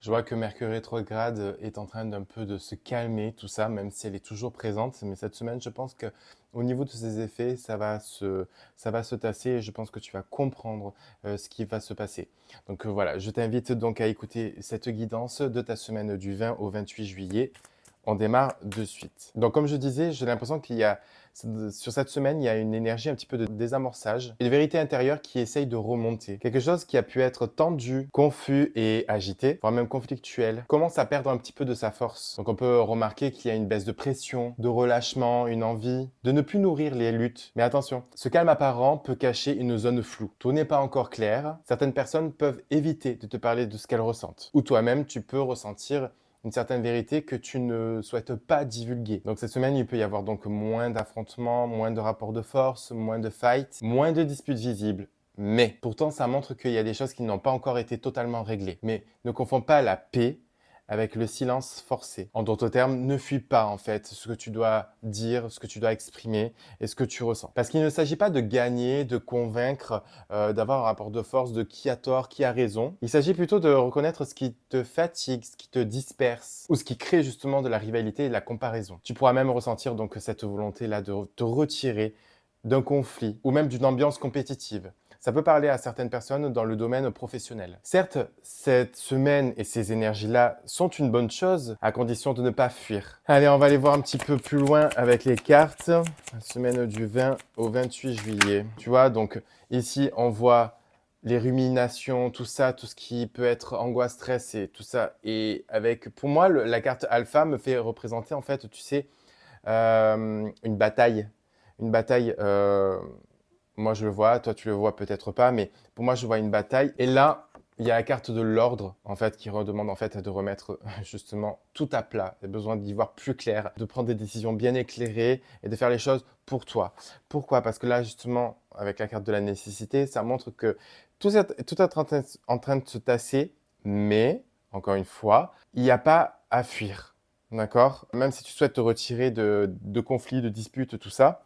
Je vois que Mercure rétrograde est en train d'un peu de se calmer, tout ça, même si elle est toujours présente. Mais cette semaine, je pense que au niveau de ses effets, ça va se tasser et je pense que tu vas comprendre ce qui va se passer. Donc voilà, je t'invite donc à écouter cette guidance de ta semaine du 20 au 28 juillet. On démarre de suite. Donc, comme je disais, j'ai l'impression sur cette semaine, il y a une énergie un petit peu de désamorçage, une vérité intérieure qui essaye de remonter. Quelque chose qui a pu être tendu, confus et agité, voire même conflictuel, commence à perdre un petit peu de sa force. Donc, on peut remarquer qu'il y a une baisse de pression, de relâchement, une envie de ne plus nourrir les luttes. Mais attention, ce calme apparent peut cacher une zone floue. Tout n'est pas encore clair. Certaines personnes peuvent éviter de te parler de ce qu'elles ressentent. Ou toi-même, tu peux ressentir une certaine vérité que tu ne souhaites pas divulguer. Donc cette semaine, il peut y avoir donc moins d'affrontements, moins de rapports de force, moins de fights, moins de disputes visibles. Mais pourtant, ça montre qu'il y a des choses qui n'ont pas encore été totalement réglées. Mais ne confonds pas la paix avec le silence forcé. En d'autres termes, ne fuis pas en fait ce que tu dois dire, ce que tu dois exprimer et ce que tu ressens. Parce qu'il ne s'agit pas de gagner, de convaincre, d'avoir un rapport de force de qui a tort, qui a raison. Il s'agit plutôt de reconnaître ce qui te fatigue, ce qui te disperse ou ce qui crée justement de la rivalité et de la comparaison. Tu pourras même ressentir donc cette volonté-là de te retirer d'un conflit ou même d'une ambiance compétitive. Ça peut parler à certaines personnes dans le domaine professionnel. Certes, cette semaine et ces énergies-là sont une bonne chose, à condition de ne pas fuir. Allez, on va aller voir un petit peu plus loin avec les cartes. La semaine du 20 au 28 juillet. Tu vois, donc ici, on voit les ruminations, tout ça, tout ce qui peut être angoisse, stress et tout ça. Et avec, pour moi, la carte alpha me fait représenter, en fait, tu sais, une bataille. Une bataille, moi je le vois, toi tu le vois peut-être pas, mais pour moi je vois une bataille. Et là, il y a la carte de l'ordre, en fait, qui redemande en fait de remettre justement tout à plat. Il y a besoin d'y voir plus clair, de prendre des décisions bien éclairées et de faire les choses pour toi. Pourquoi? Parce que là, justement, avec la carte de la nécessité, ça montre que tout est en train de se tasser, mais, encore une fois, il n'y a pas à fuir. D'accord? Même si tu souhaites te retirer de conflits, de disputes, tout ça,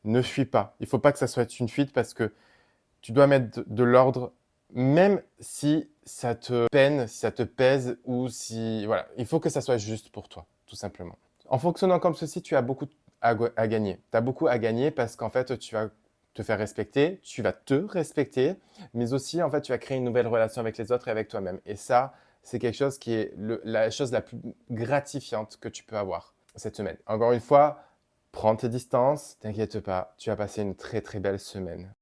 ne fuis pas. Il ne faut pas que ça soit une fuite parce que tu dois mettre de l'ordre, même si ça te peine, si ça te pèse ou si... Voilà, il faut que ça soit juste pour toi, tout simplement. En fonctionnant comme ceci, tu as beaucoup à gagner. Tu as beaucoup à gagner parce qu'en fait, tu vas te faire respecter, tu vas te respecter, mais aussi, en fait, tu vas créer une nouvelle relation avec les autres et avec toi-même. Et ça, c'est quelque chose qui est la chose la plus gratifiante que tu peux avoir cette semaine. Encore une fois, prends tes distances, t'inquiète pas, tu vas passer une très très belle semaine.